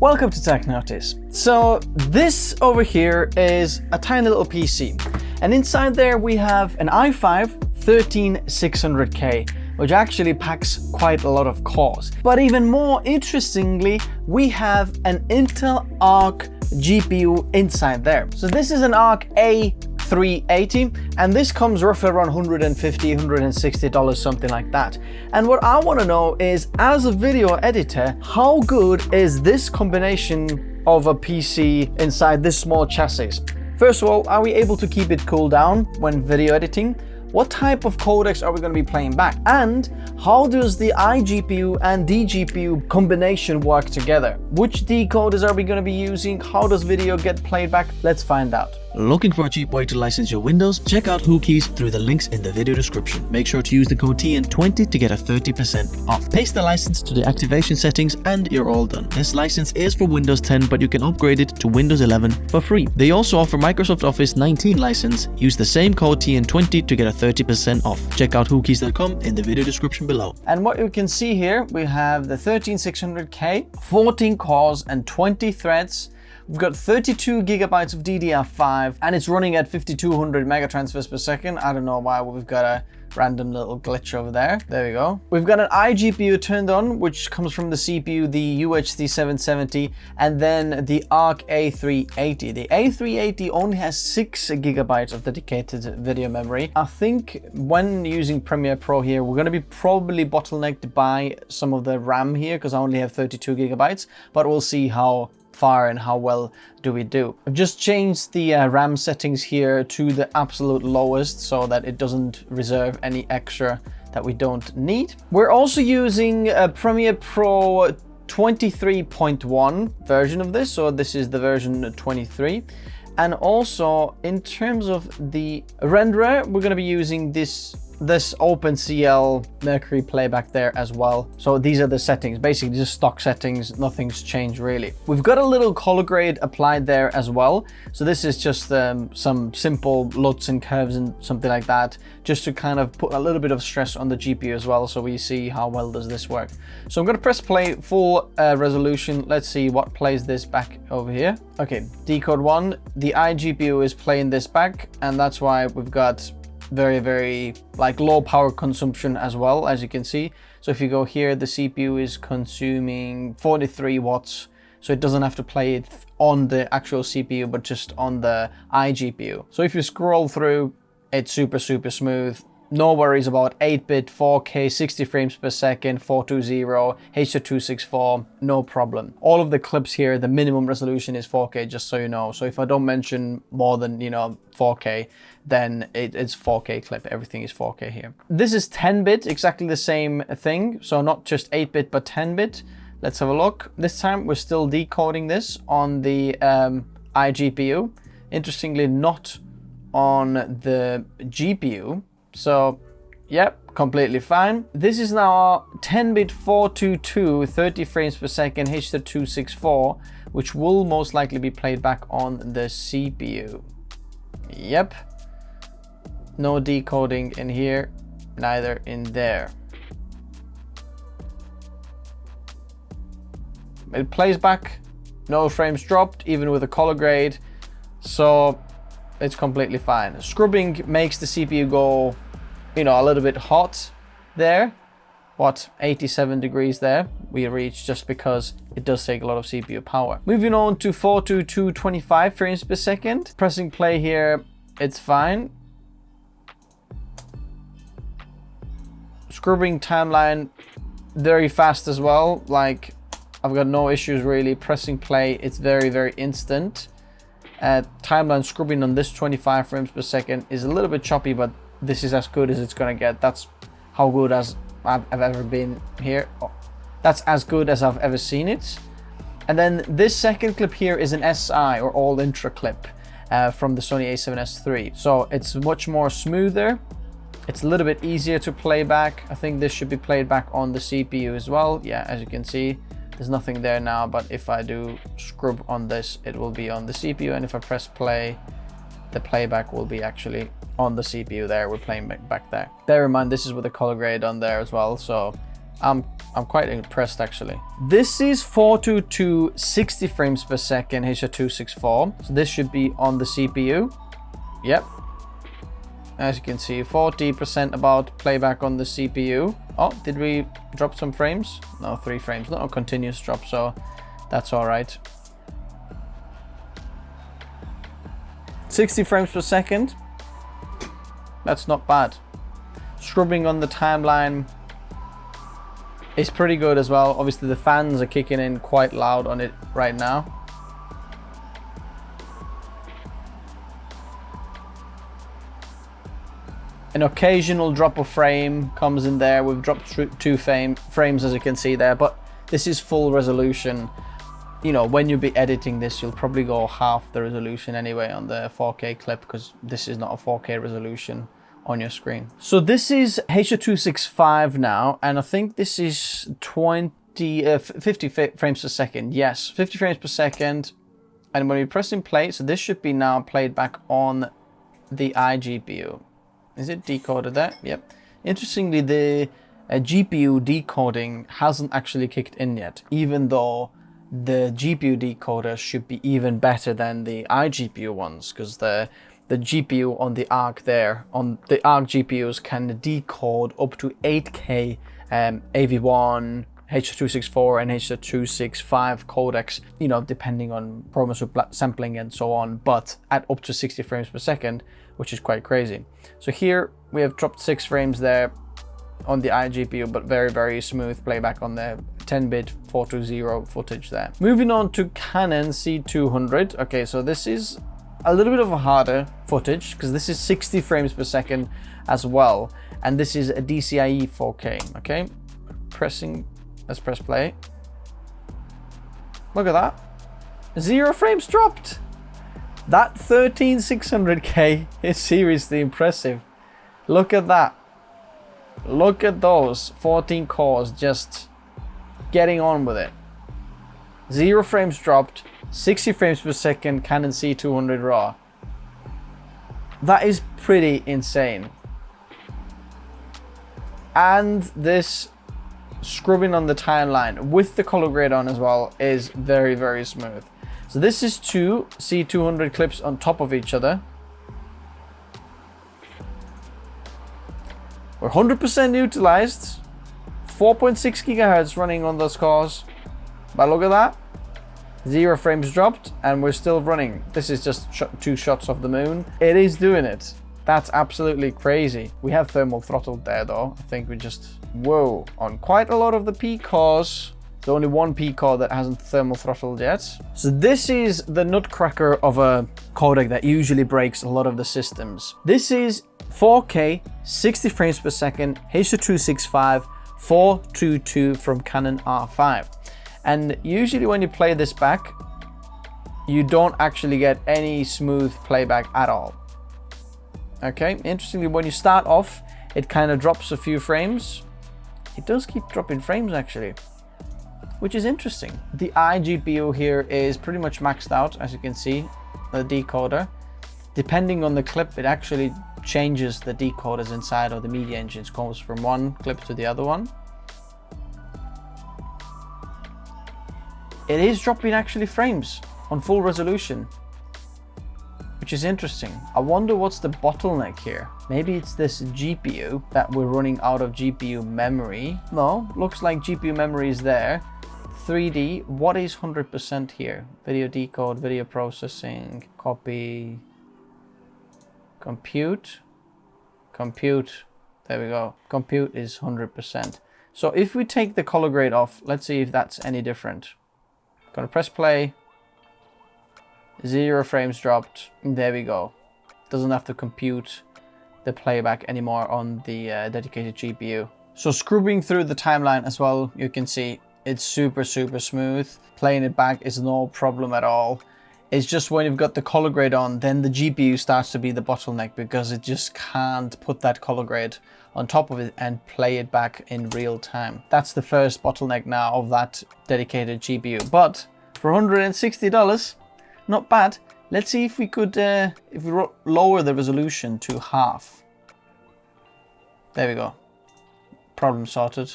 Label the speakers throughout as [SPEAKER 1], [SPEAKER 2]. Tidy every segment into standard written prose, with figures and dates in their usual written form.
[SPEAKER 1] Welcome to Tech Notice. So this over here is a tiny little PC, and inside there we have an i5 13600K, which actually packs quite a lot of cores. But even more interestingly, we have an Intel Arc GPU inside there. So this is an Arc A380, and this comes roughly around $150, $160, something like that. And what I want to know is, as a video editor, how good is this combination of a PC inside this small chassis? First of all, are we able to keep it cool down when video editing? What type of codecs are we going to be playing back? And how does the iGPU and dGPU combination work together? Which decoders are we going to be using? How does video get played back? Let's find out.
[SPEAKER 2] Looking for a cheap way to license your Windows? Check out WhoKeys through the links in the video description. Make sure to use the code TN20 to get a 30% off. Paste the license to the activation settings and you're all done. This license is for Windows 10, but you can upgrade it to Windows 11 for free. They also offer Microsoft Office 19 license. Use the same code TN20 to get a 30% off. Check out WhoKeys.com in the video description below.
[SPEAKER 1] And what you can see here, we have the 13600K, 14 cores and 20 threads. We've got 32 gigabytes of DDR5 and it's running at 5200 megatransfers per second. I don't know why we've got a random little glitch over there. There we go. We've got an iGPU turned on, which comes from the CPU, the UHD 770, and then the Arc A380. The A380 only has 6 gigabytes of dedicated video memory. I think when using Premiere Pro here, we're going to be probably bottlenecked by some of the RAM here because I only have 32 gigabytes, but we'll see how far and how well do we do. I've just changed the RAM settings here to the absolute lowest so that it doesn't reserve any extra that we don't need. We're also using a Premiere Pro 23.1 version of this, so this is the version 23. And also in terms of the renderer, we're going to be using this OpenCL Mercury playback there as well. So these are the settings, basically just stock settings, nothing's changed really. We've got a little color grade applied there as well. So this is just some simple LUTs and curves and something like that, just to kind of put a little bit of stress on the GPU as well, so we see how well does this work. So I'm going to press play full resolution. Let's see what plays this back over here. Okay, decode 1, the iGPU is playing this back, and that's why we've got very like low power consumption as well, as you can see. So if you go here, the CPU is consuming 43 watts, so it doesn't have to play it on the actual CPU but just on the iGPU. So if you scroll through, it's super smooth. No worries about 8-bit 4K 60 frames per second 420 H.264, no problem. All of the clips here, the minimum resolution is 4K, just so you know. So if I don't mention more than 4K, then it's 4K clip. Everything is 4K here. This is 10-bit, exactly the same thing. So not just 8-bit but 10-bit. Let's have a look. This time we're still decoding this on the iGPU. Interestingly, not on the GPU. So, yep, completely fine. This is now 10-bit 422, 30 frames per second, H.264, which will most likely be played back on the CPU. Yep. No decoding in here, neither in there. It plays back, no frames dropped, even with a color grade. So it's completely fine. Scrubbing makes the CPU go, a little bit hot there. What, 87 degrees there we reach, just because it does take a lot of CPU power. Moving on to 422 25 frames per second. Pressing play here, it's fine. Scrubbing timeline, very fast as well. Like, I've got no issues really. Pressing play, it's very instant. Timeline scrubbing on this 25 frames per second is a little bit choppy, but this is as good as it's gonna get. That's how good as I've ever been here. Oh, that's as good as I've ever seen it. And then this second clip here is an SI or all intra clip from the Sony a7S III. So it's much more smoother. It's a little bit easier to play back. I think this should be played back on the CPU as well. Yeah, as you can see, there's nothing there now, but if I do scrub on this, it will be on the CPU. And if I press play, the playback will be actually on the CPU there. We're playing back there. Bear in mind, this is with the color grade on there as well. So I'm quite impressed actually. This is 422 60 frames per second H.264. So this should be on the CPU. Yep. As you can see, 40% about playback on the CPU. Oh, did we drop some frames? No, 3 frames, not a continuous drop, so that's all right. 60 frames per second. That's not bad. Scrubbing on the timeline is pretty good as well. Obviously the fans are kicking in quite loud on it right now. An occasional drop of frame comes in there. We've dropped 2 frames as you can see there, but this is full resolution. You know, when you'll be editing this, you'll probably go half the resolution anyway on the 4K clip, because this is not a 4K resolution on your screen. So this is H.265 now, and I think this is 50 frames per second. Yes, 50 frames per second. And when we press in play, so this should be now played back on the iGPU. Is it decoded there? Yep. Interestingly, the GPU decoding hasn't actually kicked in yet, even though the GPU decoder should be even better than the iGPU ones, because the GPU on the Arc there, on the Arc GPUs, can decode up to 8K AV1, H.264 and H.265 codecs, you know, depending on programs with sampling and so on, but at up to 60 frames per second, which is quite crazy. So here we have dropped 6 frames there on the iGPU, but very, very smooth playback on the 10-bit 420 footage there. Moving on to Canon C200. Okay, so this is a little bit of a harder footage because this is 60 frames per second as well, and this is a DCIe 4K. Okay, let's press play. Look at that, 0 frames dropped. That 13600K is seriously impressive. Look at that. Look at those 14 cores just getting on with it. 0 frames dropped, 60 frames per second, Canon C200 RAW. That is pretty insane. And this scrubbing on the timeline with the color grade on as well is very, very smooth. So this is 2 C200 clips on top of each other. We're 100% utilized. 4.6 gigahertz running on those cores. But look at that. 0 frames dropped and we're still running. This is just 2 shots of the moon. It is doing it. That's absolutely crazy. We have thermal throttled there though. I think we just, whoa. On quite a lot of the P cores, there's only 1 P core that hasn't thermal throttled yet. So this is the nutcracker of a codec that usually breaks a lot of the systems. This is 4K, 60 frames per second, H.265, 422 from Canon R5. And usually when you play this back, you don't actually get any smooth playback at all. Okay, interestingly, when you start off, it kind of drops a few frames. It does keep dropping frames actually, which is interesting. The iGPU here is pretty much maxed out, as you can see, the decoder. Depending on the clip, it actually changes the decoders inside of the media engines, goes from one clip to the other one. It is dropping actually frames on full resolution, which is interesting. I wonder what's the bottleneck here. Maybe it's this GPU that we're running out of GPU memory. No, looks like GPU memory is there. 3D, what is 100% here? Video decode, video processing, copy, compute, there we go. Compute is 100%. So if we take the color grade off, let's see if that's any different. Gonna press play. 0 frames dropped. There we go. Doesn't have to compute the playback anymore on the dedicated GPU. So scrubbing through the timeline as well, you can see it's super, super smooth. Playing it back is no problem at all. It's just when you've got the color grade on, then the GPU starts to be the bottleneck because it just can't put that color grade on top of it and play it back in real time. That's the first bottleneck now of that dedicated GPU. But for $160, not bad. Let's see if we could, if we lower the resolution to half. There we go. Problem sorted.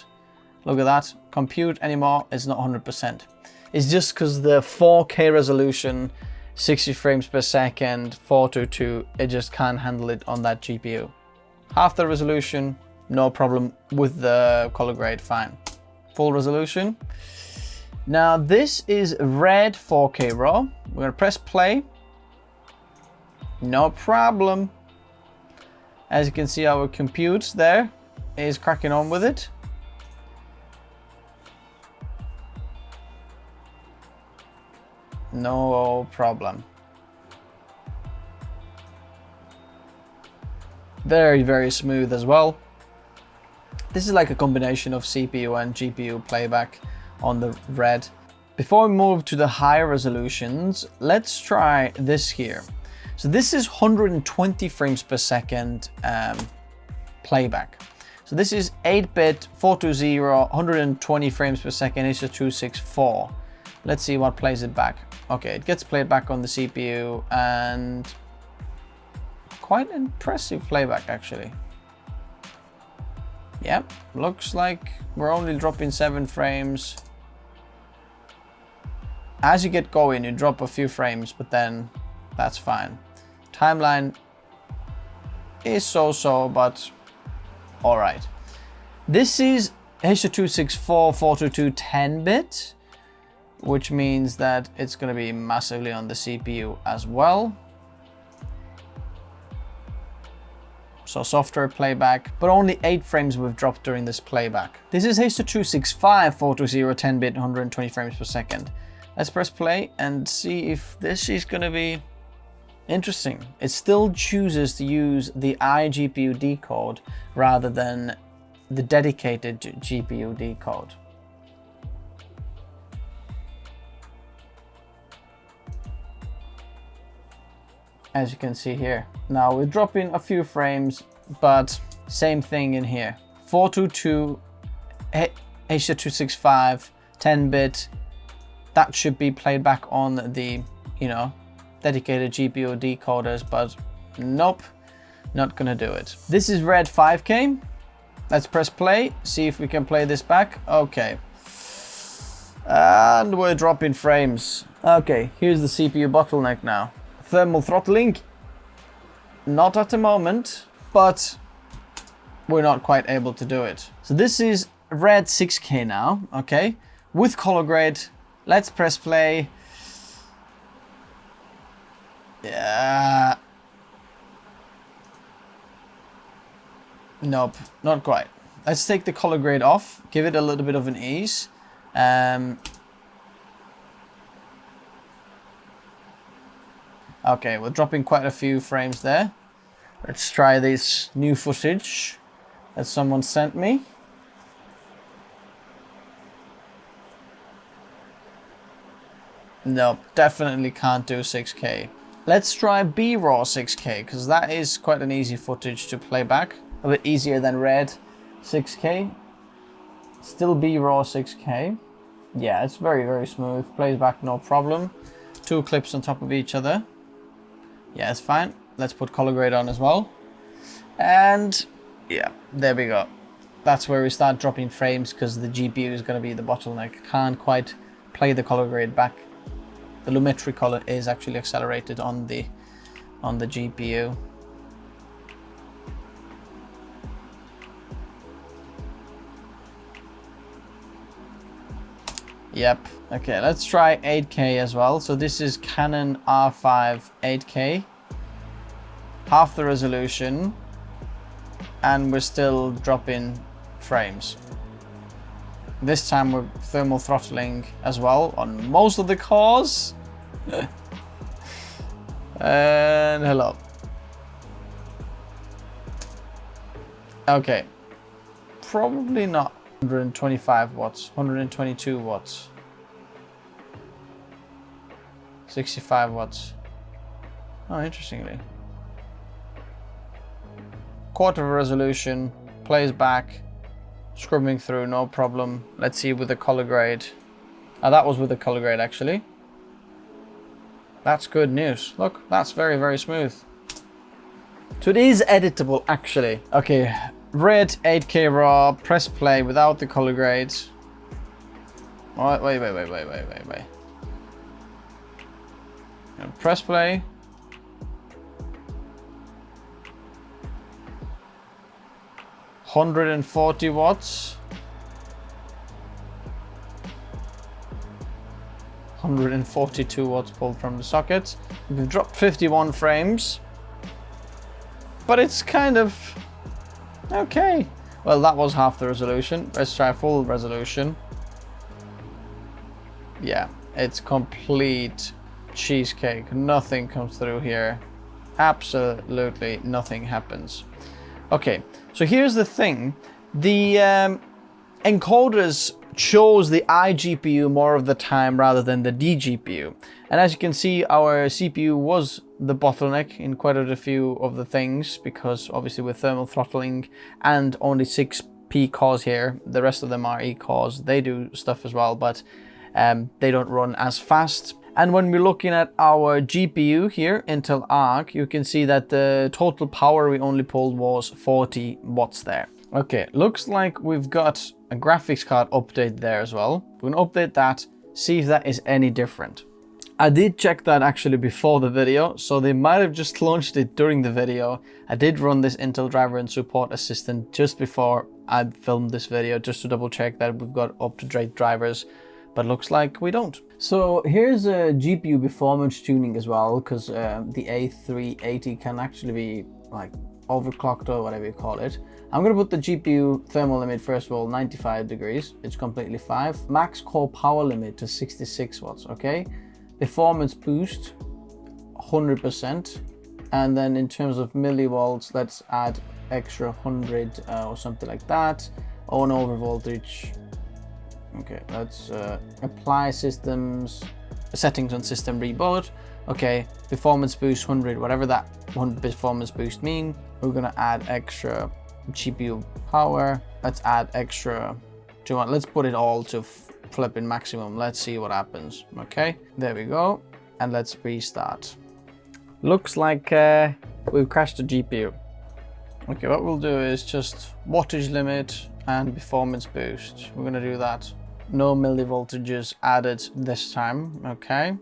[SPEAKER 1] Look at that. Compute anymore is not 100%. It's just because the 4K resolution, 60 frames per second, 422, it just can't handle it on that GPU. Half the resolution, no problem with the color grade, fine. Full resolution. Now this is red 4K RAW. We're gonna press play. No problem. As you can see, our compute there is cracking on with it. No problem. Very, very smooth as well. This is like a combination of CPU and GPU playback on the red. Before we move to the higher resolutions, let's try this here. So this is 120 frames per second playback. So this is 8-bit, 420, 120 frames per second, H.264. Let's see what plays it back. Okay, it gets played back on the CPU and quite impressive playback actually. Yep, looks like we're only dropping 7 frames. As you get going, you drop a few frames, but then that's fine. Timeline is so-so, but all right. This is H.264 422 10-bit, which means that it's going to be massively on the CPU as well. So software playback, but only 8 frames we've dropped during this playback. This is H.265 420 10-bit, 120 frames per second. Let's press play and see if this is going to be interesting. It still chooses to use the iGPU decode rather than the dedicated GPU decode. As you can see here. Now we're dropping a few frames, but same thing in here. 422 H.265 10-bit. That should be played back on the, dedicated GPU decoders, but nope, not gonna do it. This is red 5K. Let's press play, see if we can play this back. Okay. And we're dropping frames. Okay, here's the CPU bottleneck now. Thermal throttling, not at the moment, but we're not quite able to do it. So this is red 6K now, okay, with color grade. Let's press play. Yeah. Nope, not quite. Let's take the color grade off, give it a little bit of an ease. Okay, we're dropping quite a few frames there. Let's try this new footage that someone sent me. Nope, definitely can't do 6K. Let's try B-RAW 6K, because that is quite an easy footage to play back. A bit easier than red 6K. Still B-RAW 6K. Yeah, it's very, very smooth. Plays back no problem. 2 clips on top of each other. Yeah, it's fine. Let's put color grade on as well. And yeah, there we go. That's where we start dropping frames because the GPU is going to be the bottleneck. Can't quite play the color grade back. The lumetri color is actually accelerated on the GPU. Yep. Okay, let's try 8K as well. So this is Canon R5 8K. Half the resolution. And we're still dropping frames. This time we're thermal throttling as well on most of the cores. And hello. Okay. Probably not 125 watts, 122 watts. 65 watts. Oh, interestingly. Quarter of resolution, plays back, scrubbing through, no problem. Let's see with the color grade. Oh, that was with the color grade actually. That's good news. Look, that's very, very smooth. So it is editable actually. Okay, red 8K RAW, press play without the color grade. Wait. And press play. $140 142 watts pulled from the socket. We've dropped 51 frames, but it's kind of okay. Well, that was half the resolution. Let's try full resolution. Yeah, it's complete cheesecake. Nothing comes through here. Absolutely nothing happens. Okay, so here's the thing. The encoders chose the iGPU more of the time rather than the dGPU. And as you can see, our CPU was the bottleneck in quite a few of the things, because obviously with thermal throttling and only 6P cores here, the rest of them are E cores. They do stuff as well, but they don't run as fast. And when we're looking at our GPU here, Intel Arc, you can see that the total power we only pulled was 40 watts there. Okay, looks like we've got a graphics card update there as well. We're gonna update that, see if that is any different. I did check that actually before the video, so they might have just launched it during the video. I did run this Intel driver and support assistant just before I filmed this video, just to double check that we've got up-to-date drivers, but looks like we don't. So here's a GPU performance tuning as well, because the A380 can actually be like overclocked or whatever you call it. I'm going to put the GPU thermal limit first of all 95 degrees. It's completely fine. Max core power limit to 66 watts. Okay, performance boost 100%, and then in terms of millivolts, let's add extra 100 or something like that. On over voltage. Okay, let's apply systems settings on system reboot. Okay, performance boost 100, whatever that one performance boost mean. We're gonna add extra GPU power. Let's add extra. Let's put it all to flipping maximum. Let's see what happens. Okay, there we go, and let's restart. Looks like we've crashed the GPU. Okay, what we'll do is just wattage limit and performance boost. We're gonna do that. No millivoltages added this time. Okay,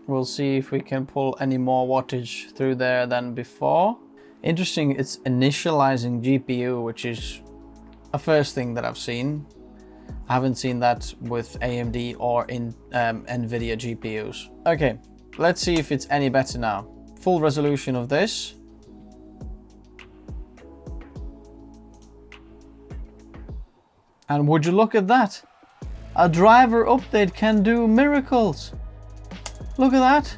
[SPEAKER 1] we'll see if we can pull any more wattage through there than before. Interesting, it's initializing GPU, which is a first thing that I've seen. I haven't seen that with AMD or in NVIDIA GPUs. Okay, let's see if it's any better now. Full resolution of this. And would you look at that? A driver update can do miracles. Look at that.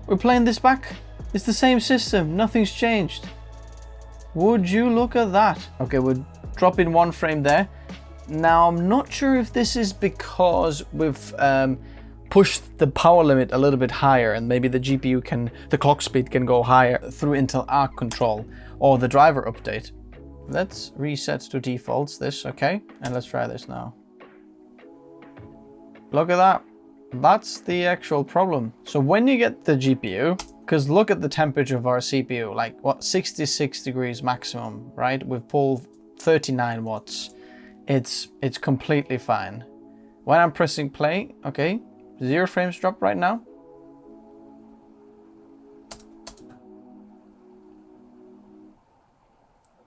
[SPEAKER 1] We're playing this back. It's the same system, nothing's changed. Would you look at that? Okay, we're dropping one frame there. Now, I'm not sure if this is because we've pushed the power limit a little bit higher, and maybe the GPU the clock speed can go higher through Intel Arc control or the driver update. Let's reset to defaults this, okay? And let's try this now. Look at that. That's the actual problem. So when you get the GPU, because look at the temperature of our CPU, like what, 66 degrees maximum, right? We've pulled 39 watts. It's completely fine. When I'm pressing play, okay, 0 frames drop right now.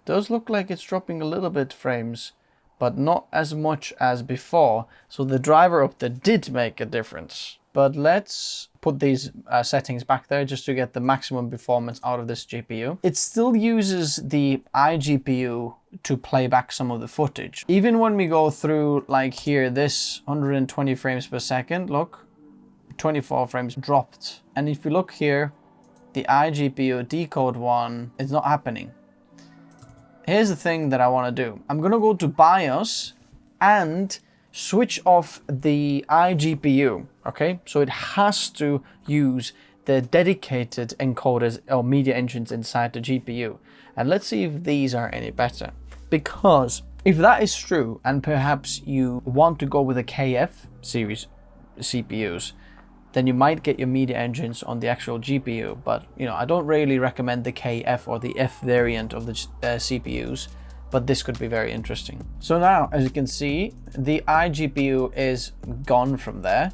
[SPEAKER 1] Does look like it's dropping a little bit frames, but not as much as before. So the driver update did make a difference. But let's put these settings back there just to get the maximum performance out of this GPU. It still uses the iGPU to play back some of the footage. Even when we go through like here, this 120 frames per second, look, 24 frames dropped. And if you look here, the iGPU decode one is not happening. Here's the thing that I want to do. I'm going to go to BIOS and switch off the iGPU, okay? So it has to use the dedicated encoders or media engines inside the GPU. And let's see if these are any better. Because if that is true, and perhaps you want to go with a KF series CPUs, then you might get your media engines on the actual GPU. But you know, I don't really recommend the KF or the F variant of the CPUs, but this could be very interesting. So now, as you can see, the iGPU is gone from there.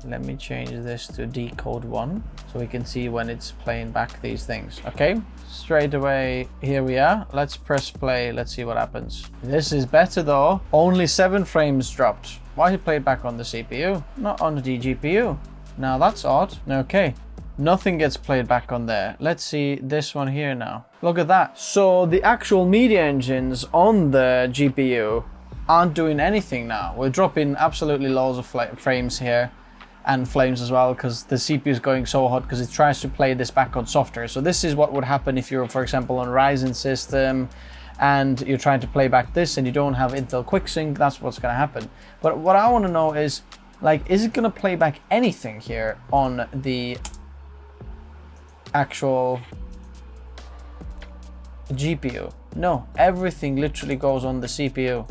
[SPEAKER 1] Let me change this to decode 1 so we can see when it's playing back these things. Okay, straight away, here we are. Let's press play. Let's see what happens. This is better though. Only 7 frames dropped. Why it played back on the CPU, not on the dGPU? Now that's odd. Okay, nothing gets played back on there. Let's see this one here now. Look at that. So the actual media engines on the GPU aren't doing anything now. We're dropping absolutely loads of frames here, and flames as well, because the CPU is going so hot because it tries to play this back on software. So this is what would happen if you're, for example, on a Ryzen system and you're trying to play back this and you don't have Intel QuickSync. That's what's going to happen. But what I want to know is, like, is it going to play back anything here on the actual GPU? No, everything literally goes on the CPU.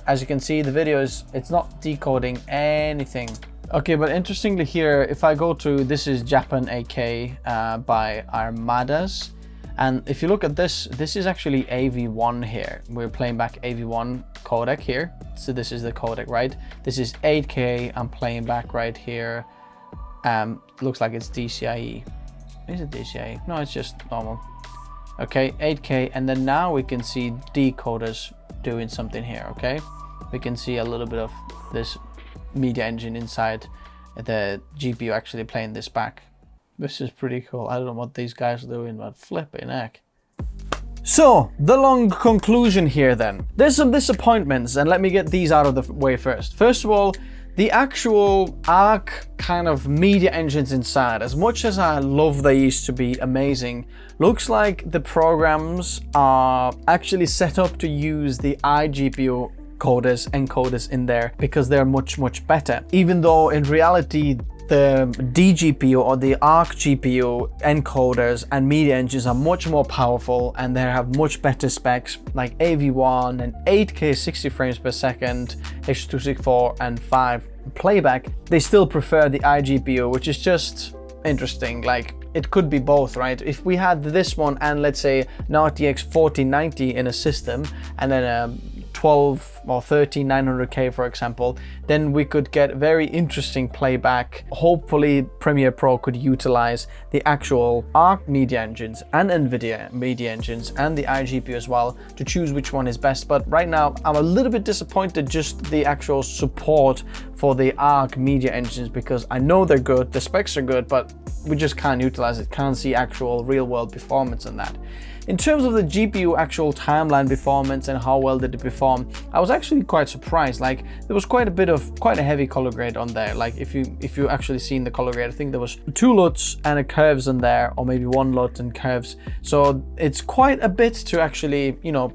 [SPEAKER 1] As you can see, the video it's not decoding anything. Okay, but interestingly here, if I go to, this is Japan AK by Armadas. And if you look at this, this is actually AV1 here. We're playing back AV1 codec here. So this is the codec, right? This is 8K, I'm playing back right here. Looks like it's DCIe. Is it DCIe? No, it's just normal. Okay, 8K, and then now we can see decoders doing something here, okay? We can see a little bit of this media engine inside the GPU actually playing this back. This is pretty cool. I don't know what these guys are doing, but flipping heck. So, the long conclusion here then. There's some disappointments, and let me get these out of the way first. First of all, the actual Arc kind of media engines inside, as much as I love they used to be amazing, looks like the programs are actually set up to use the iGPU encoders in there because they're much better. Even though in reality, the dGPU or the Arc GPU encoders and media engines are much more powerful and they have much better specs, like AV1 and 8K 60 frames per second, H.264 and 5 playback. They still prefer the iGPU, which is just interesting. Like, it could be both, right? If we had this one and let's say an RTX 4090 in a system and then a 12 or 13 900K, for example, then we could get very interesting playback. Hopefully Premiere Pro could utilize the actual Arc media engines and NVIDIA media engines and the iGPU as well to choose which one is best. But right now I'm a little bit disappointed just the actual support for the Arc media engines, because I know they're good, the specs are good, but we just can't utilize it, can't see actual real world performance in that. In terms of the GPU actual timeline performance and how well did it perform, I was actually quite surprised. Like, there was quite a heavy color grade on there. Like, if you actually seen the color grade, I think there was 2 LUTs and a curves in there, or maybe 1 LUT and curves. So it's quite a bit to actually, you know,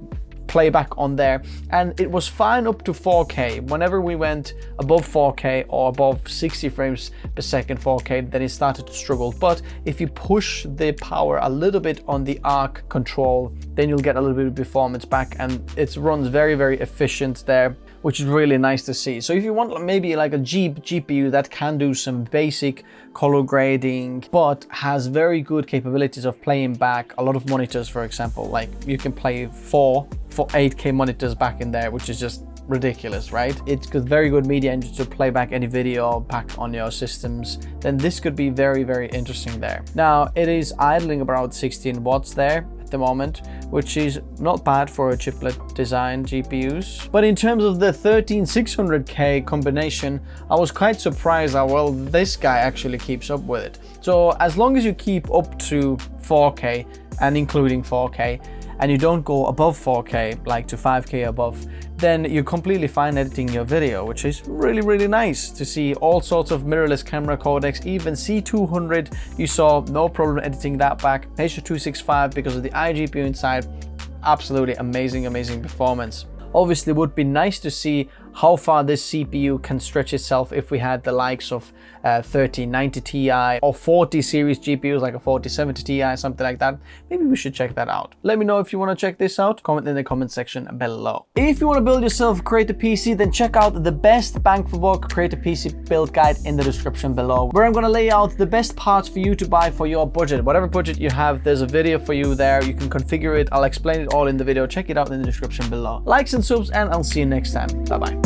[SPEAKER 1] playback on there, and it was fine up to 4K. Whenever we went above 4K or above 60 frames per second 4K, then it started to struggle. But if you push the power a little bit on the Arc control, then you'll get a little bit of performance back, and it runs very efficient there, which is really nice to see. So if you want maybe like a GPU that can do some basic color grading, but has very good capabilities of playing back a lot of monitors, for example, like you can play 4 8K monitors back in there, which is just ridiculous, right? It's got very good media engine to play back any video back on your systems, then this could be very interesting there. Now, it is idling about 16 watts there at the moment, which is not bad for a chiplet design GPUs. But in terms of the 13600K combination, I was quite surprised how well this guy actually keeps up with it. So as long as you keep up to 4K and including 4K, and you don't go above 4K, like to 5K above, then you're completely fine editing your video, which is really nice to see. All sorts of mirrorless camera codecs, even C200, you saw no problem editing that back. H.265 because of the iGPU inside, absolutely amazing performance. Obviously, it would be nice to see how far this CPU can stretch itself if we had the likes of 3090 Ti or 40 series GPUs like a 4070 Ti, something like that. Maybe we should check that out. Let me know if you want to check this out. Comment in the comment section below. If you want to build yourself a creator PC, then check out the best bang for buck creator PC build guide in the description below, where I'm going to lay out the best parts for you to buy for your budget. Whatever budget you have, there's a video for you there. You can configure it. I'll explain it all in the video. Check it out in the description below. Likes and subs, and I'll see you next time. Bye bye.